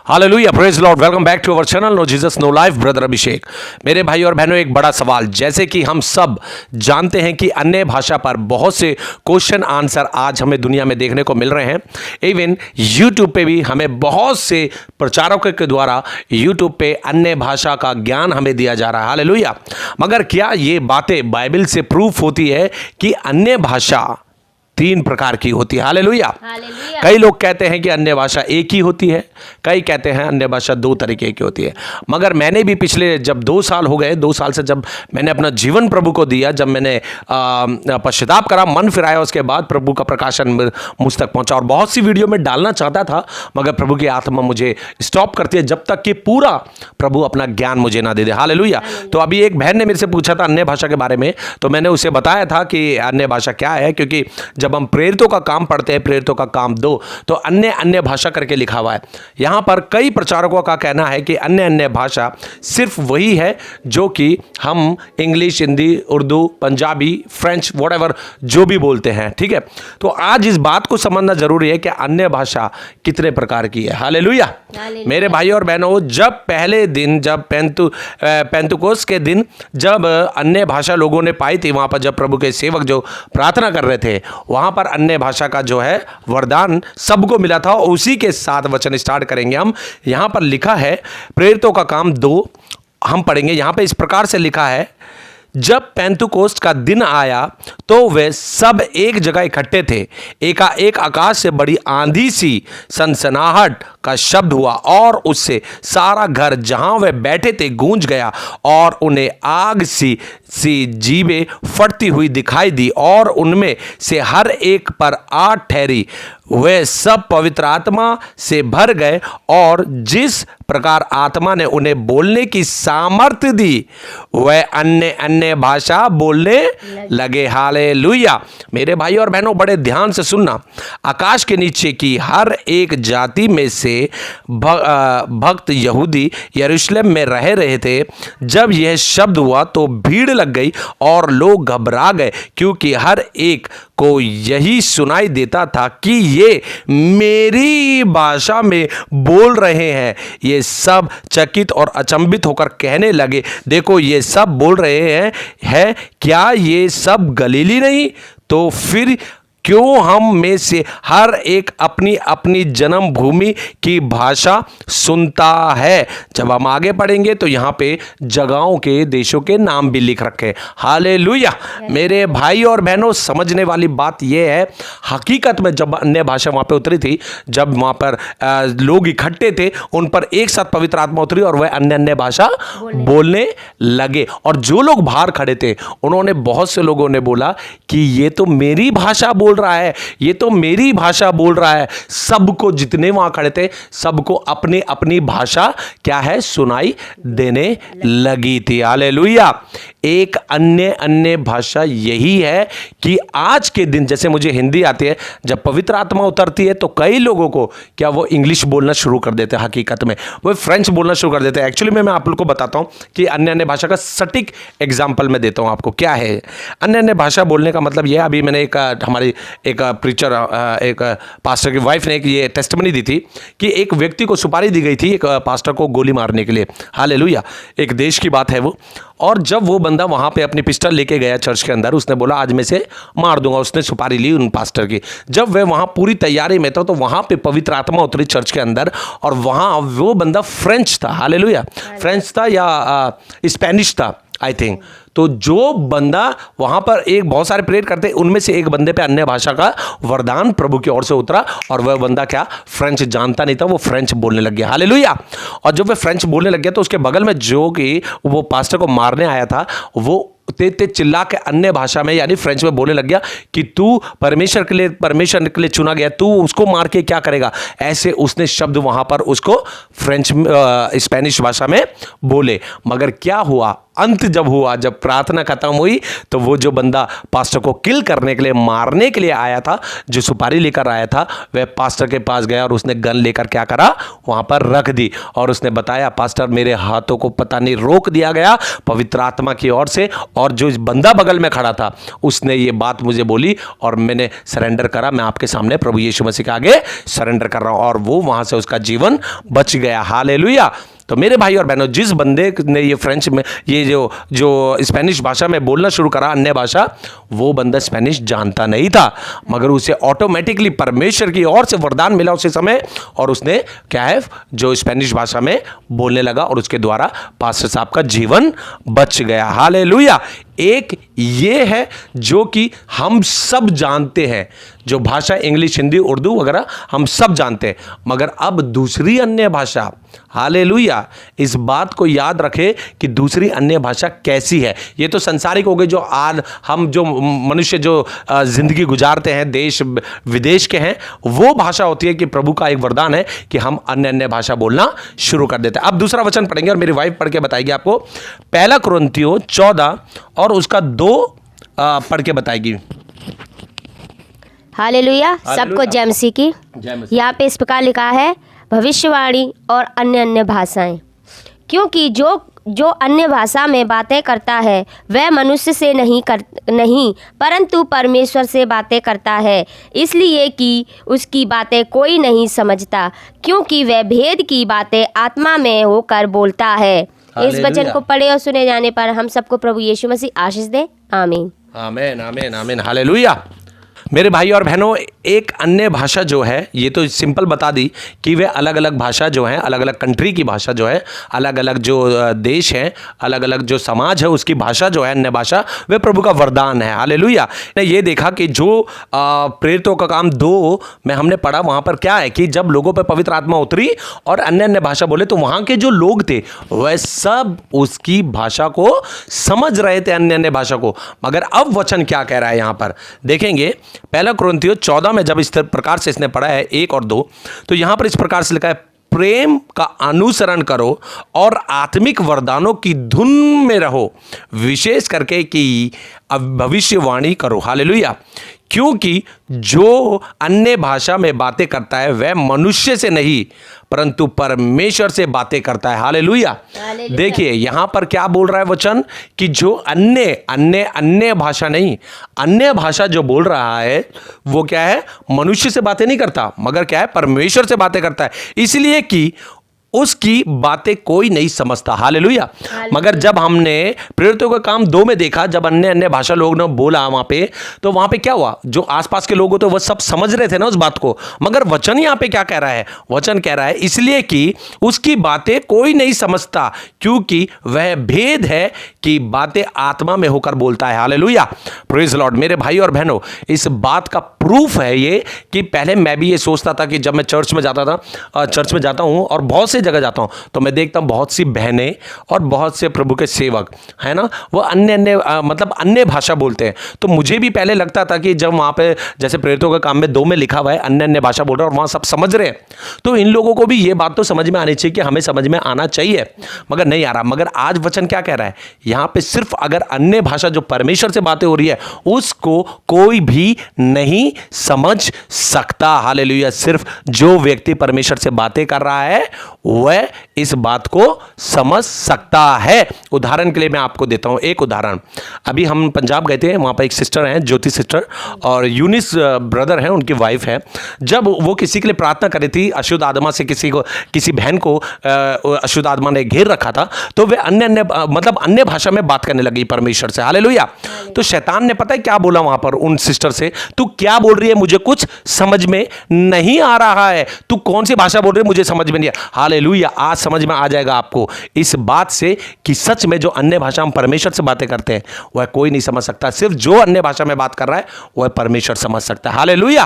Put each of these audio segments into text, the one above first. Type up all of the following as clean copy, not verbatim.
Hallelujah, praise lord, welcome back to our channel no Jesus no life. Brother Abhishek. मेरे भाई और बहनों, एक बड़ा सवाल, जैसे कि हम सब जानते हैं कि अन्य भाषा पर बहुत से क्वेश्चन आंसर आज हमें दुनिया में देखने को मिल रहे हैं। इवन यूट्यूब पे भी हमें बहुत से प्रचारकों के द्वारा यूट्यूब पे अन्य भाषा का ज्ञान हमें दिया जा रहा है। हालेलुया। मगर क्या ये बातें बाइबल से प्रूफ होती है कि अन्य भाषा 3 प्रकार की होती है? हालेलुया। कई लोग कहते हैं कि अन्य भाषा एक ही होती है, कई कहते हैं अन्य भाषा 2 तरीके की होती है। मगर मैंने भी पिछले जब 2 साल हो गए, 2 साल से जब मैंने अपना जीवन प्रभु को दिया, जब मैंने पश्चाताप करा, मन फिराया, उसके बाद प्रभु का प्रकाशन मुझ तक पहुंचा। और बहुत सी वीडियो में डालना चाहता था, मगर प्रभु की आत्मा मुझे स्टॉप करती है जब तक कि पूरा प्रभु अपना ज्ञान मुझे ना दे दे। हालेलुया। तो अभी एक बहन ने मेरे से पूछा था अन्य भाषा के बारे में, तो मैंने उसे बताया था कि अन्य भाषा क्या है, क्योंकि जब हम प्रेरितों का काम पढ़ते हैं, प्रेरितों का काम 2, तो अन्य भाषा करके लिखा हुआ है। यहां पर कई प्रचारकों का कहना है कि अन्य भाषा सिर्फ वही है जो कि हम English, Hindi, Urdu, Punjabi, French, whatever जो भी बोलते हैं। ठीक है, तो आज इस बात को समझना जरूरी है कि अन्य भाषा कितने प्रकार की है। हालेलुया। मेरे भाई और बहनों, जब पहले दिन, जब पेंतुकोस के दिन, जब अन्य भाषा लोगों ने पाई थी, वहां पर जब प्रभु के सेवक जो प्रार्थना कर रहे थे, वहां पर अन्य भाषा का जो है वरदान सबको मिला था। उसी के साथ वचन स्टार्ट करेंगे हम। यहां पर लिखा है प्रेरितों का काम 2, हम पढ़ेंगे। यहां पे इस प्रकार से लिखा है, जब पेंतुकोस्त का दिन आया तो वे सब एक जगह इकट्ठे थे। एकाएक आकाश से बड़ी आंधी सी सनसनाहट का शब्द हुआ और उससे सारा घर जहां वे बैठे थे गूंज गया, और उन्हें आग सी जीभें फटती हुई दिखाई दी, और उनमें से हर एक पर आग ठहरी। वे सब पवित्र आत्मा से भर गए और जिस प्रकार आत्मा ने उन्हें बोलने की सामर्थ्य दी, वह अन्य भाषा बोलने लगे। हालेलुया। मेरे भाई और बहनों, बड़े ध्यान से सुनना। आकाश के नीचे की हर एक जाति में से भक्त यहूदी यरूशलेम में रह रहे थे। जब यह शब्द हुआ तो भीड़ लग गई और लोग घबरा गए, क्योंकि हर एक को यही सुनाई देता था कि ये मेरी भाषा में बोल रहे हैं। ये सब चकित और अचंभित होकर कहने लगे, देखो ये सब बोल रहे हैं, क्या ये सब गलीली नहीं? तो फिर क्यों हम में से हर एक अपनी अपनी जन्मभूमि की भाषा सुनता है? जब हम आगे पढ़ेंगे तो यहाँ पे जगहों के, देशों के नाम भी लिख रखे। हालेलुया। मेरे भाई और बहनों, समझने वाली बात यह है, हकीकत में जब अन्य भाषा वहाँ पे उतरी थी, जब वहाँ पर लोग इकट्ठे थे, उन पर एक साथ पवित्र आत्मा उतरी और वह अन्य भाषा बोलने लगे। और जो लोग बाहर खड़े थे, उन्होंने, बहुत से लोगों ने बोला कि ये तो मेरी भाषा बोल रहा है, ये तो मेरी भाषा बोल रहा है। सबको, जितने वहां खड़े थे, सबको अपनी अपनी भाषा क्या है, सुनाई देने लगी थी। हालेलुया। एक अन्य भाषा यही है कि आज के दिन, जैसे मुझे हिंदी आती है, जब पवित्र आत्मा उतरती है तो कई लोगों को क्या, वो इंग्लिश बोलना शुरू कर देते हैं। हकीकत में वो फ्रेंच बोलना शुरू कर देते हैं। एक्चुअली मैं आप लोग को बताता हूं कि अन्य भाषा का सटीक एग्जाम्पल मैं देता हूं आपको। क्या है अन्य भाषा बोलने का मतलब? यह अभी मैंने हमारी एक प्रीचर, एक पास्टर की वाइफ ने ये टेस्टिमनी दी थी कि एक व्यक्ति को सुपारी दी गई थी एक पास्टर को गोली मारने के लिए। हालेलुया। एक देश की बात है वो। और जब वो बंदा वहां पे अपनी पिस्टल लेके गया चर्च के अंदर, उसने बोला आज मैं से मार दूंगा। उसने सुपारी ली उन पास्टर की। जब वह वहां पूरी तैयारी में था तो वहां पे पवित्र आत्मा उतरी चर्च के अंदर, और वहां वो बंदा फ्रेंच था। हालेलुया। फ्रेंच था या स्पेनिश था, आई थिंक। तो जो बंदा वहां पर, एक बहुत सारे प्रेयर करते, उनमें से एक बंदे पे अन्य भाषा का वरदान प्रभु की ओर से उतरा, और वह बंदा क्या, फ्रेंच जानता नहीं था, वो फ्रेंच बोलने लग गया। हालेलुया। और जब वह फ्रेंच बोलने लग गया तो उसके बगल में जो कि वो पास्टर को मारने आया था, वो ते चिल्ला के अन्य भाषा में, यानी फ्रेंच में बोलने लग गया कि तू परमेश्वर के लिए चुना गया, तू उसको मार के क्या करेगा? ऐसे उसने शब्द वहां पर उसको फ्रेंच, स्पेनिश भाषा में बोले। मगर क्या हुआ? अंत जब हुआ, जब प्रार्थना खत्म हुई तो वो जो बंदा पास्टर को किल करने के लिए, मारने के लिए आया था, जो सुपारी लेकर आया था, वह पास्टर के पास गया और उसने गन लेकर क्या करा, वहां पर रख दी और उसने बताया, पास्टर मेरे हाथों को पता नहीं रोक दिया गया पवित्र आत्मा की ओर से, और जो बंदा बगल में खड़ा था उसने ये बात मुझे बोली और मैंने सरेंडर करा, मैं आपके सामने प्रभु यीशु मसीह के आगे सरेंडर कर रहा हूं, और वो वहां से उसका जीवन बच गया। हालेलुया। तो मेरे भाई और बहनों, जिस बंदे ने ये फ्रेंच में, ये जो स्पेनिश भाषा में बोलना शुरू करा, अन्य भाषा, वो बंदा स्पेनिश जानता नहीं था, मगर उसे ऑटोमेटिकली परमेश्वर की ओर से वरदान मिला उसी समय, और उसने क्या है, जो स्पेनिश भाषा में बोलने लगा और उसके द्वारा पास्टर साहब का जीवन बच गया। हालेलुया। एक ये है जो कि हम सब जानते हैं, जो भाषा इंग्लिश, हिंदी, उर्दू वगैरह हम सब जानते हैं, मगर अब दूसरी अन्य भाषा, हालेलुया, इस बात को याद रखें कि दूसरी अन्य भाषा कैसी है। ये तो संसारिक हो गई, जो आज हम जो मनुष्य जो जिंदगी गुजारते हैं, देश विदेश के हैं, वो भाषा होती है कि प्रभु का एक वरदान है कि हम अन्य अन्य भाषा बोलना शुरू कर देते हैं। अब दूसरा वचन पढ़ेंगे और मेरी वाइफ पढ़ के बताएगी आपको, पहला कुरिन्थियों 14 और उसका 2 पढ़ के बताएगी। हालेलुया। सबको जय मसीह की। यहाँ पे इस प्रकार लिखा है, भविष्यवाणी और अन्य अन्य भाषाएं, क्योंकि जो अन्य भाषा में बातें करता है वह मनुष्य से नहीं परंतु परमेश्वर से बातें करता है, इसलिए कि उसकी बातें कोई नहीं समझता, क्योंकि वह भेद की बातें आत्मा में होकर बोलता है। इस वचन को पढ़े और सुने जाने पर हम सबको प्रभु यीशु मसीह आशीष दे। आमीन, आमीन, आमीन, आमीन। हालेलुया। मेरे भाई और बहनों, एक अन्य भाषा जो है, ये तो सिंपल बता दी कि वे अलग अलग भाषा जो है, अलग अलग कंट्री की भाषा जो है, अलग अलग जो देश हैं, अलग अलग जो समाज है, उसकी भाषा जो है, अन्य भाषा, वे प्रभु का वरदान है। हालेलुया। ने ये देखा कि जो प्रेरितों का काम 2 में हमने पढ़ा, वहाँ पर क्या है कि जब लोगों पर पवित्र आत्मा उतरी और अन्य अन्य भाषा बोले, तो वहाँ के जो लोग थे वह सब उसकी भाषा को समझ रहे थे, अन्य अन्य भाषा को। मगर अब वचन क्या कह रहा है यहाँ पर देखेंगे। पहला कुरिन्थियों 14 में जब इस प्रकार से इसने पढ़ा है 1 और 2, तो यहां पर इस प्रकार से लिखा है, प्रेम का अनुसरण करो और आत्मिक वरदानों की धुन में रहो, विशेष करके कि भविष्यवाणी करो। हालेलुया। क्योंकि जो अन्य भाषा में बातें करता है वह मनुष्य से नहीं परंतु परमेश्वर से बातें करता है। हालेलुया। देखिए यहां पर क्या बोल रहा है वचन, कि जो अन्य भाषा नहीं, अन्य भाषा जो बोल रहा है वो क्या है, मनुष्य से बातें नहीं करता, मगर क्या है, परमेश्वर से बातें करता है, इसलिए कि उसकी बातें कोई नहीं समझता। हालेलुया। मगर जब हमने प्रेरितों का काम 2 में देखा, जब अन्य अन्य भाषा लोग ने बोला वहां पे, तो वहां पे क्या हुआ, जो आसपास के लोग थे वो सब समझ रहे थे ना उस बात को, मगर वचन यहां पे क्या कह रहा है, वचन कह रहा है इसलिए कि उसकी बातें कोई नहीं समझता, क्योंकि वह भेद है कि बातें आत्मा में होकर बोलता है। Hallelujah, praise Lord. मेरे भाई और बहनों, इस बात का प्रूफ है ये कि पहले मैं भी ये सोचता था कि जब मैं चर्च में जाता हूं और बहुत से जगह जाता हूं, तो मैं देखता हूं बहुत सी बहनें और बहुत से प्रभु के सेवक है ना, वो अन्य भाषा बोलते हैं। तो मुझे भी पहले लगता था कि जब वहां पे जैसे प्रेरितों का काम में 2 में लिखा हुआ है अन्य भाषा बोल रहे हैं और वहां सब समझ रहे हैं, तो इन लोगों को भी ये बात तो समझ में आनी चाहिए कि हमें समझ में आना चाहिए, मगर नहीं आ रहा। मगर आज वचन क्या कह रहा है यहां पे, सिर्फ अगर अन्य भाषा जो परमेश्वर से बातें हो रही है उसको कोई भी नहीं समझ सकता। हालेलुया। सिर्फ जो व्यक्ति परमेश्वर से बातें कर रहा है वह इस बात को समझ सकता है। उदाहरण के लिए मैं आपको देता हूं एक उदाहरण। अभी हम पंजाब गए थे, वहां पर एक सिस्टर हैं, ज्योति सिस्टर, और यूनिस ब्रदर हैं, उनकी वाइफ है। जब वो किसी के लिए प्रार्थना कर रही थी, अशुद्ध आत्मा से किसी बहन को अशुद्ध आत्मा ने घेर रखा था, तो वे अन्य भाषा में बात करने लगी परमेश्वर से। हालेलुया। तो शैतान ने पता है क्या बोला वहां पर उन सिस्टर से, तू क्या बोल रही है, मुझे कुछ समझ में नहीं आ रहा है, तू कौन सी भाषा बोल रही है, मुझे समझ में नहीं आ। हालेलुया। आज समझ में आ जाएगा आपको इस बात से कि सच में जो अन्य भाषा हम परमेश्वर से बातें करते हैं वह कोई नहीं समझ सकता, सिर्फ जो अन्य भाषा में बात कर रहा है वह परमेश्वर समझ सकता है। हालेलुया।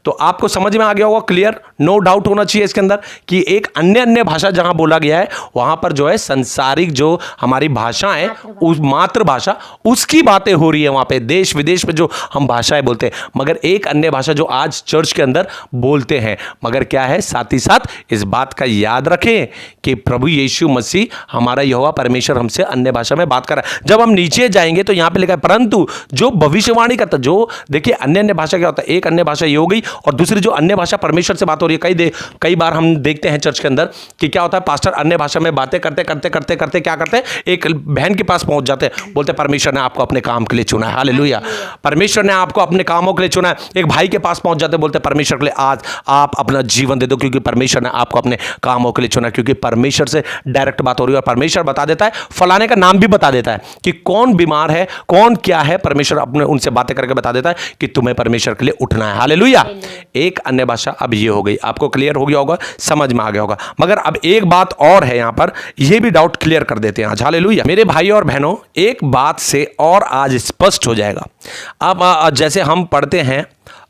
तो आपको समझ में आ गया होगा, क्लियर, नो डाउट होना चाहिए इसके अंदर कि एक अन्य भाषा जहां बोला गया है वहां पर जो है संसारिक जो हमारी भाषा है, उस मातृभाषा, उसकी बातें हो रही है वहां पे, देश विदेश में जो हम भाषाएं बोलते हैं। मगर एक अन्य भाषा जो आज चर्च के अंदर बोलते हैं। मगर क्या है, साथ ही साथ इस बात का याद रखें कि प्रभु यीशु मसीह हमारा यहोवा परमेश्वर हमसे अन्य भाषा में बात कर रहा है। जब हम नीचे जाएंगे तो यहां पे लिखा है परंतु जो भविष्यवाणी करता, जो देखिए अन्य अन्य भाषा क्या होता है, एक अन्य भाषा ये हो गई और दूसरी जो अन्य भाषा परमेश्वर से बात हो रही है। कई बार हम देखते हैं चर्च के अंदर कि क्या होता है, पास्टर अन्य भाषा में बातें करते करते करते करते क्या करते हैं, एक बहन के पास पहुंच जाते हैं, बोलते हैं परमेश्वर ने आपको अपने काम के लिए चुना है, हालेलुया, परमेश्वर ने आपको अपने कामों के लिए चुना है। एक भाई के पास पहुंच जाते हैं, बोलते हैं परमेश्वर के लिए आज आप अपना जीवन दे दो क्योंकि परमेश्वर ने आपको अपने कामों के लिए चुना, क्योंकि परमेश्वर से डायरेक्ट बात हो रही है और परमेश्वर बता देता है, फलाने का नाम भी बता देता है कि कौन बीमार है, कौन क्या है, परमेश्वर अपने उनसे बातें करके बता देता है कि तुम्हें परमेश्वर के लिए उठना है, हालेलुया। एक अन्य भाषा अब ये हो गई, आपको क्लियर हो गया होगा, समझ में आ गया होगा। मगर अब एक बात और है यहां पर, ये भी डाउट क्लियर कर देते हैं आज, हालेलुया। मेरे भाई और बहनों, एक बात से और आज स्पष्ट हो जाएगा। अब जैसे हम पढ़ते हैं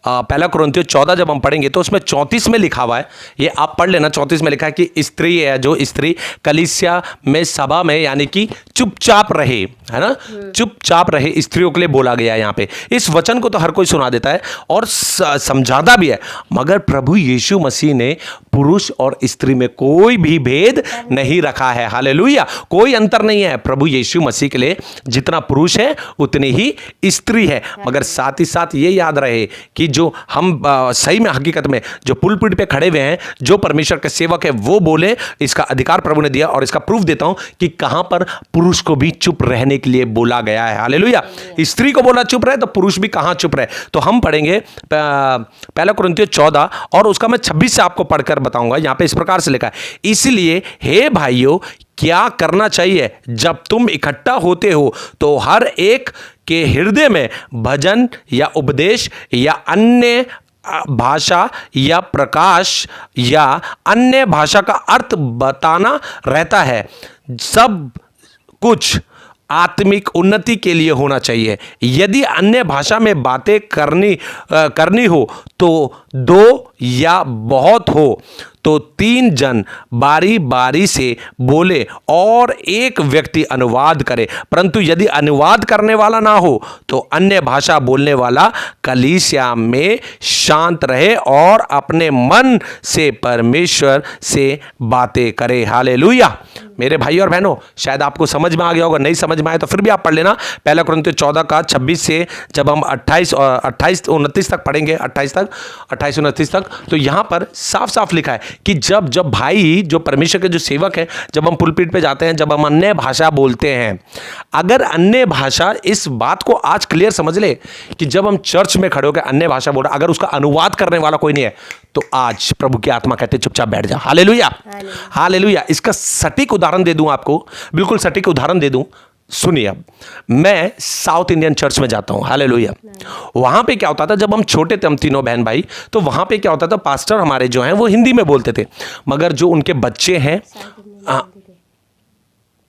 पहला कुरिन्थियों 14 जब हम पढ़ेंगे तो उसमें 34 में लिखा हुआ है, ये आप पढ़ लेना, 34 में लिखा है कि स्त्री है, जो स्त्री कलीसिया में सभा में यानी कि चुपचाप रहे, है ना, चुपचाप रहे, स्त्रियों के लिए बोला गया है यहाँ पे। इस वचन को तो हर कोई सुना देता है और समझाता भी है, मगर प्रभु यीशु मसीह ने पुरुष और स्त्री में कोई भी भेद नहीं रखा है, हालेलुया, कोई अंतर नहीं है। प्रभु यीशु मसीह के लिए जितना पुरुष है उतनी ही स्त्री है। मगर साथ ही साथ ये याद रहे कि जो हम सही में हकीकत में जो पुलपिट पे खड़े हुए हैं, जो परमेश्वर के सेवक है, वो बोले, इसका अधिकार प्रभु ने दिया और इसका प्रूफ देता हूं कि कहां पर पुरुष को भी चुप रहने के लिए बोला गया है, हालेलुया। स्त्री को बोला चुप रहे तो पुरुष भी कहां चुप रहे। तो हम पढ़ेंगे पहला कुरिन्थियों 14 और उसका मैं 26 से आपको पढ़कर बताऊंगा। यहां पे इस प्रकार से लिखा है, इसलिए हे भाइयों क्या करना चाहिए, जब तुम इकट्ठा होते हो तो हर एक के हृदय में भजन या उपदेश या अन्य भाषा या प्रकाश या अन्य भाषा का अर्थ बताना रहता है। सब कुछ आत्मिक उन्नति के लिए होना चाहिए। यदि अन्य भाषा में बातें करनी हो तो 2 या बहुत हो तो 3 जन बारी बारी से बोले और एक व्यक्ति अनुवाद करे। परंतु यदि अनुवाद करने वाला ना हो तो अन्य भाषा बोलने वाला कलीसिया में शांत रहे और अपने मन से परमेश्वर से बातें करे, हालेलुया। मेरे भाई और बहनों, शायद आपको समझ में आ गया होगा, नहीं समझ में आए तो फिर भी आप पढ़ लेना पहला कुरिन्थियों 14 का 26 से जब हम 28-29 तक पढ़ेंगे, 28-29 तक, तो यहां पर साफ साफ लिखा है कि जब भाई जो परमेश्वर के जो सेवक है, जब हम पुलपिट पे जाते हैं, जब हम अन्य भाषा बोलते हैं, अगर अन्य भाषा, इस बात को आज क्लियर समझ ले कि जब हम चर्च में खड़े होकर अन्य भाषा बोल रहे, अगर उसका अनुवाद करने वाला कोई नहीं है तो आज प्रभु की आत्मा कहते चुपचाप बैठ जा, हालेलुया, हालेलुया। इसका सटीक उदाहरण दे दूं आपको, बिल्कुल सटीक उदाहरण दे दूं, सुनिए। अब मैं साउथ इंडियन चर्च में जाता हूं, हालेलुया। वहां पे क्या होता था, जब हम छोटे थे, हम तीनों बहन भाई, तो वहां पे क्या होता था, पास्टर हमारे जो हैं वो हिंदी में बोलते थे, मगर जो उनके बच्चे हैं,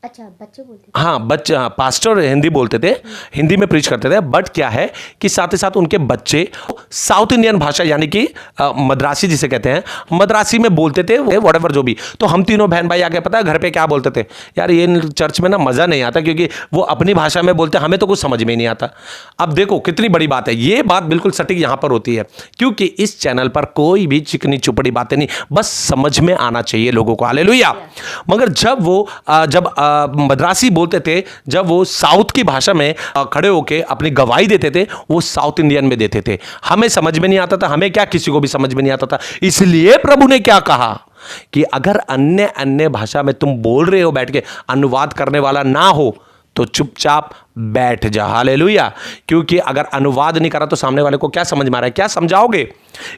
अच्छा, बच्चे बोलते थे, हाँ बच्चे, पास्टर हिंदी बोलते थे, हिंदी में प्रीच करते थे। बट क्या है कि साथ ही साथ उनके बच्चे साउथ इंडियन भाषा यानी कि मद्रासी जिसे कहते हैं, मद्रासी में बोलते थे, व्हाटएवर जो भी। तो हम तीनों बहन भाई आके पता है घर पे क्या बोलते थे, यार ये चर्च में ना मज़ा नहीं आता क्योंकि वो अपनी भाषा में बोलते, हमें तो कुछ समझ में नहीं आता। अब देखो कितनी बड़ी बात है, ये बात बिल्कुल सटीक यहाँ पर होती है क्योंकि इस चैनल पर कोई भी चिकनी चुपड़ी बातें नहीं, बस समझ में आना चाहिए लोगों को, हालेलुया। मगर जब वो मद्रासी बोलते थे, जब वो साउथ की भाषा में खड़े होके अपनी गवाही देते थे, वो साउथ इंडियन में देते थे, हमें समझ में नहीं आता था, हमें क्या किसी को भी समझ में नहीं आता था। इसलिए प्रभु ने क्या कहा कि अगर अन्य भाषा में तुम बोल रहे हो बैठ के, अनुवाद करने वाला ना हो तो चुपचाप बैठ जा, हालेलुया। क्योंकि अगर अनुवाद नहीं करा तो सामने वाले को क्या समझ में आ रहा है, क्या समझाओगे।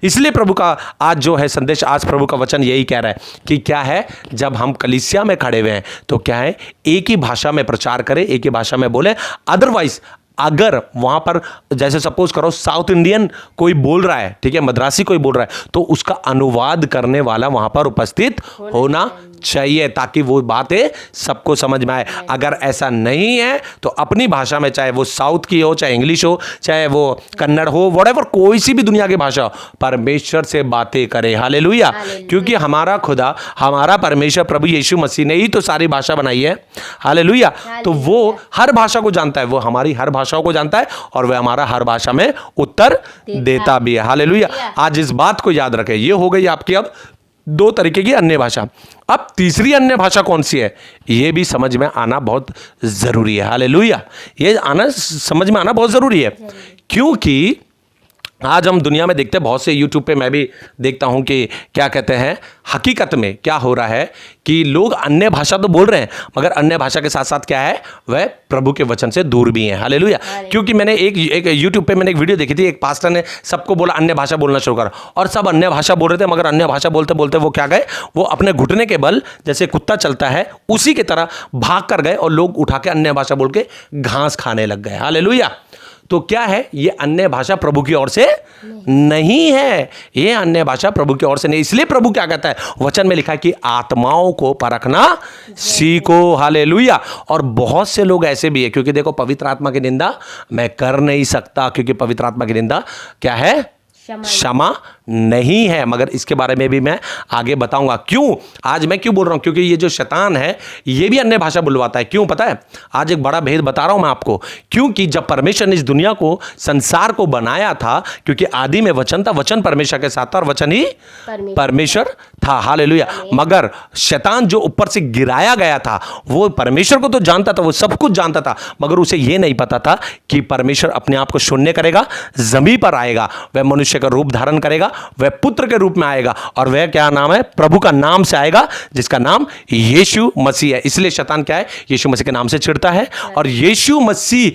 इसलिए प्रभु का आज जो है संदेश, आज प्रभु का वचन यही कह रहा है कि क्या है, जब हम कलीसिया में खड़े हुए हैं तो क्या है, एक ही भाषा में प्रचार करें, एक ही भाषा में बोले। अदरवाइज अगर वहां पर जैसे सपोज करो साउथ इंडियन कोई बोल रहा है, ठीक है, मद्रासी कोई बोल रहा है, तो उसका अनुवाद करने वाला वहां पर उपस्थित होना चाहिए ताकि वो बातें सबको समझ में आए। अगर ऐसा नहीं है तो अपनी भाषा में, चाहे वो साउथ की हो, चाहे इंग्लिश हो, चाहे वो कन्नड़ हो, व्हाटएवर, कोई सी भी दुनिया की भाषा हो, परमेश्वर से बातें करें। हालेलुया। क्योंकि हमारा खुदा, हमारा परमेश्वर प्रभु यीशु मसीह ने ही तो सारी भाषा बनाई है। हालेलुया। तो वो हर भाषा को जानता है, वो हमारी हर भाषाओं को जानता है और वह हमारा हर भाषा में उत्तर देता भी है। हालेलुया। आज इस बात को याद रखें। ये हो गई आपकी अब 2 तरीके की अन्य भाषा। अब तीसरी अन्य भाषा कौन सी है, ये भी समझ में आना बहुत जरूरी है। हालेलुया। ये समझ में आना बहुत जरूरी है, क्योंकि आज हम दुनिया में देखते हैं, बहुत से यूट्यूब पे मैं भी देखता हूं कि क्या कहते हैं, हकीकत में क्या हो रहा है कि लोग अन्य भाषा तो बोल रहे हैं, मगर अन्य भाषा के साथ साथ क्या है, वह प्रभु के वचन से दूर भी हैं। हालेलुया। क्योंकि मैंने एक यूट्यूब पे मैंने एक वीडियो देखी थी, एक पास्टर ने सबको बोला अन्य भाषा बोलना शुरू करा, और सब अन्य भाषा बोल रहे थे, मगर अन्य भाषा बोलते बोलते वो क्या गए, वो अपने घुटने के बल जैसे कुत्ता चलता है उसी की तरह भाग कर गए, और लोग उठा के अन्य भाषा बोल के घास खाने लग गए। हालेलुया। तो क्या है, ये अन्य भाषा प्रभु की ओर से नहीं है, ये अन्य भाषा प्रभु की ओर से नहीं। इसलिए प्रभु क्या कहता है, वचन में लिखा है कि आत्माओं को परखना सीखो। हालेलुया। और बहुत से लोग ऐसे भी है, क्योंकि देखो पवित्र आत्मा की निंदा मैं कर नहीं सकता, क्योंकि पवित्र आत्मा की निंदा क्या है, क्षमा नहीं है। मगर इसके बारे में भी मैं आगे बताऊंगा। क्यों आज मैं क्यों बोल रहा हूं, क्योंकि ये जो शैतान है ये भी अन्य भाषा बुलवाता है। क्यों पता है, आज एक बड़ा भेद बता रहा हूं मैं आपको। क्योंकि जब परमेश्वर ने इस दुनिया को, संसार को बनाया था, क्योंकि आदि में वचन था, वचन परमेश्वर के साथ था और वचन ही परमेश्वर था। हालेलुया। मगर शैतान जो ऊपर से गिराया गया था, वो परमेश्वर को तो जानता था, वो सब कुछ जानता था, मगर उसे यह नहीं पता था कि परमेश्वर अपने आप को शून्य करेगा, जमीन पर आएगा, वह मनुष्य का रूप धारण करेगा, वह पुत्र के रूप में आएगा, और वह क्या नाम है, प्रभु का नाम से आएगा, जिसका नाम यीशु मसीह है। इसलिए शैतान क्या है, यीशु मसीह के नाम से चिढ़ता है, और यीशु मसीह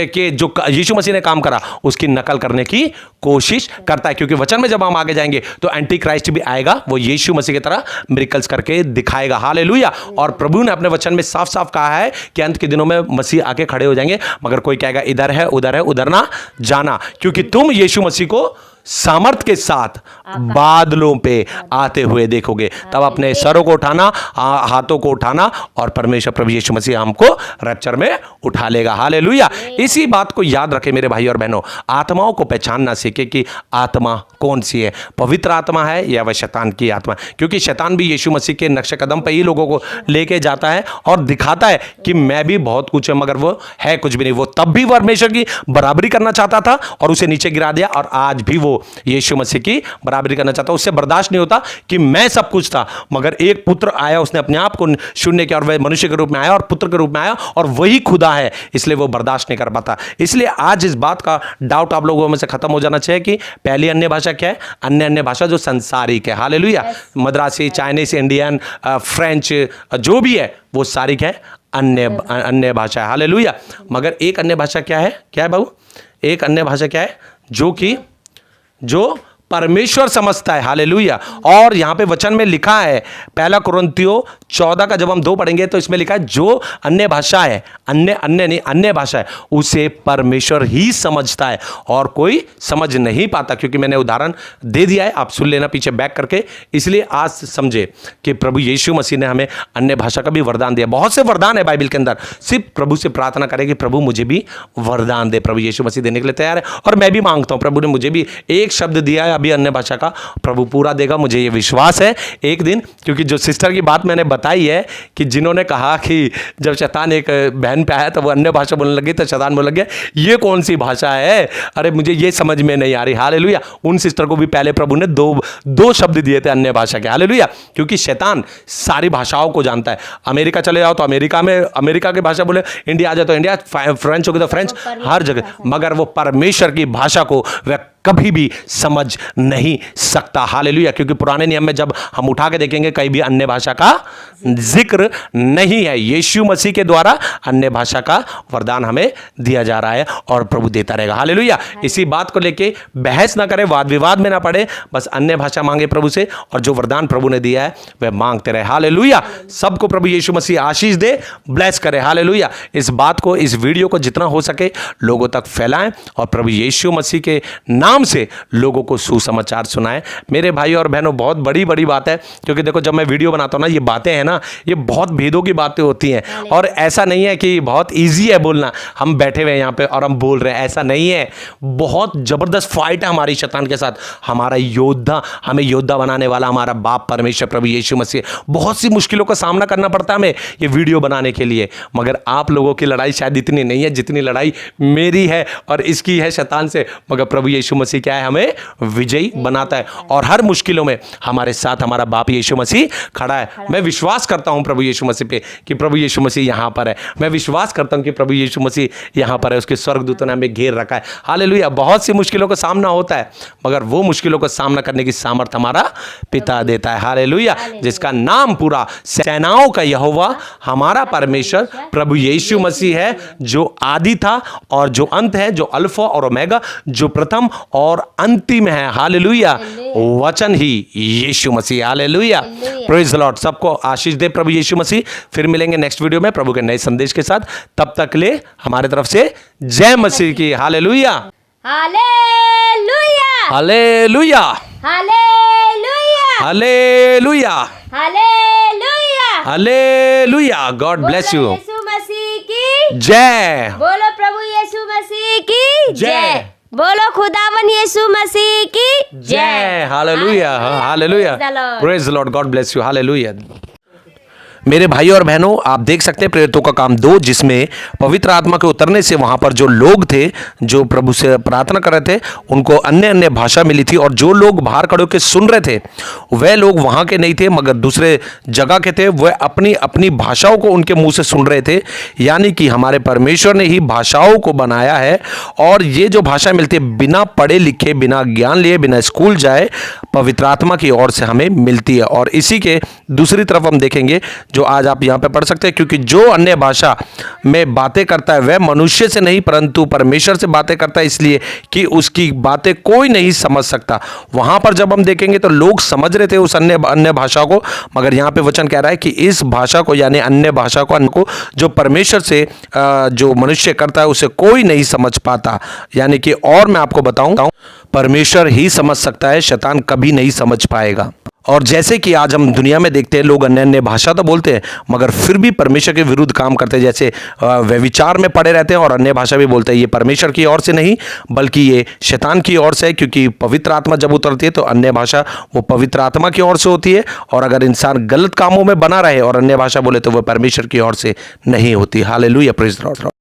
के जो यीशु मसीह ने काम करा उसकी नकल करने की कोशिश करता है। क्योंकि वचन में जब हम आगे जाएंगे तो एंटी क्राइस्ट भी आएगा, वो यीशु मसीह की तरह मिरेकल्स करके दिखाएगा। हालेलुया। और प्रभु ने अपने वचन में साफ साफ कहा है कि अंत के दिनों में मसीह आके खड़े हो जाएंगे, मगर कोई कहेगा इधर है, उधर ना जाना, क्योंकि तुम यीशु मसीह को सामर्थ के साथ बादलों पे आते हुए देखोगे। तब अपने सरों को उठाना, हाथों को उठाना, और परमेश्वर प्रभु यीशु मसीह हमको रैप्चर में उठा लेगा। हालेलुया। इसी बात को याद रखें मेरे भाई और बहनों। आत्माओं को पहचानना सीखे कि आत्मा कौन सी है, पवित्र आत्मा है या वह शैतान की आत्मा। क्योंकि शैतान भी यीशु मसीह के नक्शे कदम पे ही लोगों को लेके जाता है और दिखाता है कि मैं भी बहुत कुछ है, मगर वो है कुछ भी नहीं। वो तब भी परमेश्वर की बराबरी करना चाहता था और उसे नीचे गिरा दिया, और आज भी वो यीशु मसीह की बराबरी करना चाहता। उससे बर्दाश्त नहीं होता कि मैं सब कुछ था, मगर एक पुत्र आया, उसने अपने आप को शून्य किया, और वह मनुष्य के रूप में आया और पुत्र के रूप में आया, और वही खुदा है, इसलिए वो बर्दाश्त नहीं कर पाता। इसलिए आज इस बात का डाउट आप लोगों में से खत्म हो जाना चाहिए कि पहली अन्य भाषा क्या है, अन्य भाषा जो संसारिक है। Hallelujah. Madrasi, Chinese, Indian, French, जो भी है वो सारी क्या है, अन्य भाषा है। हालेलुया। मगर एक अन्य भाषा क्या है बाबू, एक अन्य भाषा क्या है, जो परमेश्वर समझता है। हालेलुया। और यहां पे वचन में लिखा है, पहला कुरिन्थियों 14 का जब हम 2 पढ़ेंगे तो इसमें लिखा है जो अन्य भाषा है, अन्य भाषा है, उसे परमेश्वर ही समझता है और कोई समझ नहीं पाता। क्योंकि मैंने उदाहरण दे दिया है, आप सुन लेना पीछे बैक करके। इसलिए आज समझे कि प्रभु यीशु मसीह ने हमें अन्य भाषा का भी वरदान दिया। बहुत से वरदान है बाइबल के अंदर, सिर्फ प्रभु से प्रार्थना करें कि प्रभु मुझे भी वरदान दे। प्रभु यीशु मसीह देने के लिए तैयार है, और मैं भी मांगता हूं, प्रभु ने मुझे भी एक शब्द दिया है अभी अन्य भाषा का, प्रभु पूरा देगा, मुझे ये विश्वास है एक दिन। क्योंकि जो सिस्टर की बात मैंने बताई है कि जिन्होंने कहा कि जब शैतान एक बहन पे आया तो वो अन्य भाषा बोलने लगी, तो शैतान बोलने लगे ये कौन सी भाषा है, अरे मुझे ये समझ में नहीं आ रही। हालेलुया। उन सिस्टर को भी पहले प्रभु ने दो शब्द दिए थे अन्य भाषा के। हालेलुया। क्योंकि शैतान सारी भाषाओं को जानता है। अमेरिका चले जाओ तो अमेरिका में अमेरिका की भाषा बोले, इंडिया आ जाए तो इंडिया, फ्रेंच होगी तो फ्रेंच, हर जगह, मगर वो परमेश्वर की भाषा को वह कभी भी समझ नहीं सकता। हालेलुया। क्योंकि पुराने नियम में जब हम उठा के देखेंगे कहीं भी अन्य भाषा का जिक्र नहीं है। यीशु मसीह के द्वारा अन्य भाषा का वरदान हमें दिया जा रहा है और प्रभु देता रहेगा। हालेलुया। इसी बात को लेके बहस ना करें, वाद विवाद में ना पड़े, बस अन्य भाषा मांगे प्रभु से, और जो वरदान प्रभु ने दिया है वह मांगते रहे। हालेलुया। सबको प्रभु यीशु मसीह आशीष दे, ब्लेस करे। हालेलुया। इस बात को, इस वीडियो को जितना हो सके लोगों तक फैलाएं, और प्रभु यीशु मसीह के नाम माध्यम से लोगों को सुसमाचार सुनाएं। मेरे भाई और बहनों, बहुत बड़ी बड़ी बात है, क्योंकि देखो जब मैं वीडियो बनाता हूँ ना, ये बातें हैं ना, ये बहुत भेदों की बातें होती हैं। और ऐसा नहीं है कि बहुत ईजी है बोलना, हम बैठे हुए हैं यहाँ पे और हम बोल रहे हैं, ऐसा नहीं है। बहुत ज़बरदस्त फाइट है हमारी शैतान के साथ। हमारा योद्धा, हमें योद्धा बनाने वाला हमारा बाप परमेश्वर प्रभु यीशु मसीह। बहुत सी मुश्किलों का सामना करना पड़ता है हमें ये वीडियो बनाने के लिए, मगर आप लोगों की लड़ाई शायद इतनी नहीं है जितनी लड़ाई मेरी है और इसकी है शैतान से। मगर प्रभु यीशु मसीह क्या है, हमें विजयी बनाता है और हर मुश्किलों में हमारे साथ हमारा बाप यीशु मसीह खड़ा है। मैं विश्वास करता हूं प्रभु यीशु मसीह पे कि प्रभु यीशु मसीह यहां पर है। मैं विश्वास करता हूं कि प्रभु यीशु मसीह यहां पर है, उसके स्वर्गदूतों ने हमें घेर रखा है। हालेलुया। बहुत सी मुश्किलों का सामना होता है, मगर वो मुश्किलों का सामना करने की सामर्थ हमारा पिता देता है। हालेलुया। जिसका नाम पूरा सेनाओं का यहोवा हमारा परमेश्वर प्रभु यीशु मसीह है, जो आदि था और जो अंत है, जो अल्फा और ओमेगा, जो प्रथम और अंतिम है। हालेलुया। वचन ही यीशु मसीह। हालेलुया। Praise the Lord. सबको आशीष दे प्रभु यीशु मसीह। फिर मिलेंगे नेक्स्ट वीडियो में प्रभु के नए संदेश के साथ। तब तक ले हमारे तरफ से जय मसीह की। Hallelujah. Hallelujah. Hallelujah. Hallelujah. Hallelujah. Hallelujah. Hallelujah. God bless you. Yeshu Masih की जय। बोलो, प्रभु यीशु मसीह की जय। जय। बोलो, खुदावन यीशु मसीह की जय। Hallelujah. Hallelujah. Praise the Lord. Praise the Lord. God bless you. Hallelujah. मेरे भाई और बहनों, आप देख सकते हैं प्रेरितों का काम 2, जिसमें पवित्र आत्मा के उतरने से वहां पर जो लोग थे, जो प्रभु से प्रार्थना कर रहे थे, उनको अन्य अन्य भाषा मिली थी। और जो लोग बाहर खड़े होकर सुन रहे थे, वह लोग वहां के नहीं थे मगर दूसरे जगह के थे। वह अपनी अपनी भाषाओं को उनके मुंह से सुन रहे थे। यानी कि हमारे परमेश्वर ने ही भाषाओं को बनाया है। और ये जो भाषा मिलती है, बिना पढ़े लिखे, बिना ज्ञान लिए, बिना स्कूल जाए, पवित्र आत्मा की ओर से हमें मिलती है। और इसी के दूसरी तरफ हम देखेंगे, जो आज आप यहां पे पढ़ सकते हैं, क्योंकि जो अन्य भाषा में बातें करता है वह मनुष्य से नहीं परंतु परमेश्वर से बातें करता है, इसलिए कि उसकी बातें कोई नहीं समझ सकता। वहां पर जब हम देखेंगे तो लोग समझ रहे थे उस अन्य भाषा को, मगर यहां पे वचन कह रहा है कि इस भाषा को, यानी अन्य भाषा को जो परमेश्वर से जो मनुष्य करता है उसे कोई नहीं समझ पाता। यानी कि, और मैं आपको बताऊं, परमेश्वर ही समझ सकता है, शैतान कभी नहीं समझ पाएगा। और जैसे कि आज हम दुनिया में देखते हैं, लोग अन्य अन्य भाषा तो बोलते हैं मगर फिर भी परमेश्वर के विरुद्ध काम करते हैं। जैसे व्यभिचार में पड़े रहते हैं और अन्य भाषा भी बोलते हैं। ये परमेश्वर की ओर से नहीं बल्कि ये शैतान की ओर से है, क्योंकि पवित्र आत्मा जब उतरती है तो अन्य भाषा वो पवित्र आत्मा की ओर से होती है। और अगर इंसान गलत कामों में बना रहे और अन्य भाषा बोले तो वह परमेश्वर की ओर से नहीं होती। हालेलुया। Praise the Lord.